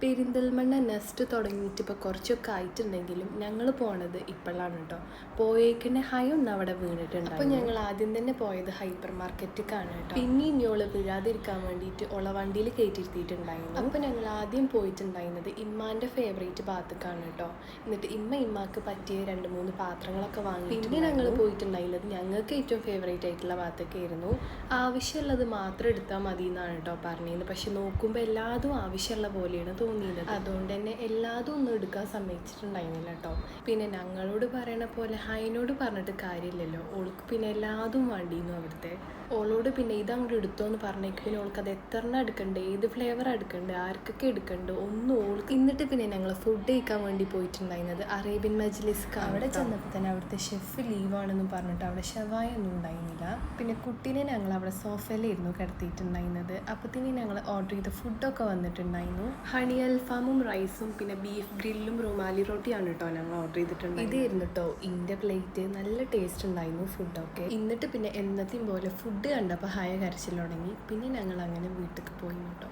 Perinthalmanna nest തുടങ്ങിയിട്ട് ഇപ്പോൾ കുറച്ചൊക്കെ ആയിട്ടുണ്ടെങ്കിലും ഞങ്ങൾ പോണത് ഇപ്പോഴാണ് കേട്ടോ. പോയേക്കിൻ്റെ ഹൈ ഒന്ന് അവിടെ വീണിട്ടുണ്ട്. അപ്പോൾ ഞങ്ങൾ ആദ്യം തന്നെ പോയത് ഹൈപ്പർ മാർക്കറ്റിലേക്കാണ് കേട്ടോ. പിന്നെ ഇനിയോള് വീഴാതിരിക്കാൻ വേണ്ടിയിട്ട് ഉള്ള വണ്ടിയിൽ കയറ്റിയിരുത്തിയിട്ടുണ്ടായിരുന്നു. അപ്പോൾ ഞങ്ങൾ ആദ്യം പോയിട്ടുണ്ടായിരുന്നത് ഇമ്മാൻ്റെ ഫേവറേറ്റ് ഭാഗത്തേക്കാണ് കേട്ടോ. എന്നിട്ട് ഇമ്മാക്ക് പറ്റിയ 2-3 പാത്രങ്ങളൊക്കെ വാങ്ങി. പിന്നെ ഞങ്ങൾ പോയിട്ടുണ്ടായിരുന്നത് ഞങ്ങൾക്ക് ഏറ്റവും ഫേവറേറ്റ് ആയിട്ടുള്ള ഭാഗത്തേക്കായിരുന്നു. ആവശ്യമുള്ളത് മാത്രം എടുത്താൽ മതി എന്നാണ് കേട്ടോ പറഞ്ഞത്. പക്ഷെ നോക്കുമ്പോൾ എല്ലാതും ആവശ്യമുള്ള പോലെയാണ് തോന്നിയത്. അതുകൊണ്ട് തന്നെ എല്ലാതും ഒന്നും എടുക്കാൻ സമ്മതിച്ചിട്ടുണ്ടായിരുന്നില്ല കേട്ടോ. പിന്നെ ഞങ്ങളോട് പറയണ പോലെ ഹൈനോട് പറഞ്ഞിട്ട് കാര്യമില്ലല്ലോ. ഓൾക്ക് പിന്നെ എല്ലാതും വേണ്ടിയിരുന്നു അവിടുത്തെ. ഓളോട് പിന്നെ ഇതങ്ങോട്ട് എടുത്തോന്ന് പറഞ്ഞേക്ക് പിന്നെ ഓൾക്ക് അത് എത്രണ്ണം എടുക്കണ്ടേ, ഏത് ഫ്ലേവർ എടുക്കണ്ടേ, ആർക്കൊക്കെ എടുക്കണ്ടോ ഒന്നും ഓൾക്ക്. എന്നിട്ട് പിന്നെ ഞങ്ങൾ ഫുഡ് കഴിക്കാൻ വേണ്ടി പോയിട്ടുണ്ടായിരുന്നത് അറേബ്യൻ മജ്ലിസ്ക്ക്. അവിടെ ചെന്നപ്പോൾ തന്നെ അവിടുത്തെ ഷെഫ് ലീവാണെന്നും പറഞ്ഞിട്ട് അവിടെ ഷവായ ഒന്നും ഉണ്ടായിരുന്നില്ല. പിന്നെ കുട്ടീനെ ഞങ്ങൾ അവിടെ സോഫയിലായിരുന്നു കിടത്തിയിട്ടുണ്ടായിരുന്നത്. അപ്പത്തിന് ഞങ്ങൾ ഓർഡർ ചെയ്ത ഫുഡൊക്കെ വന്നിട്ടുണ്ടായിരുന്നു. ഹണി അൽഫാമും റൈസും പിന്നെ ബീഫ് ഗ്രില്ലും റുമാലി റോട്ടിയാണ് കേട്ടോ ഞങ്ങൾ ഓർഡർ ചെയ്തിട്ടുണ്ട്. ഇതായിരുന്നു കേട്ടോ ഇൻ്റെ പ്ലേറ്റ്. നല്ല ടേസ്റ്റ് ഉണ്ടായിരുന്നു ഫുഡൊക്കെ. എന്നിട്ട് പിന്നെ എന്നത്തെയും പോലെ ഫുഡ് കണ്ടപ്പോൾ ഹയ കരച്ചിൽ തുടങ്ങി. പിന്നെ ഞങ്ങൾ അങ്ങനെ വീട്ടിലേക്ക് പോയി കേട്ടോ.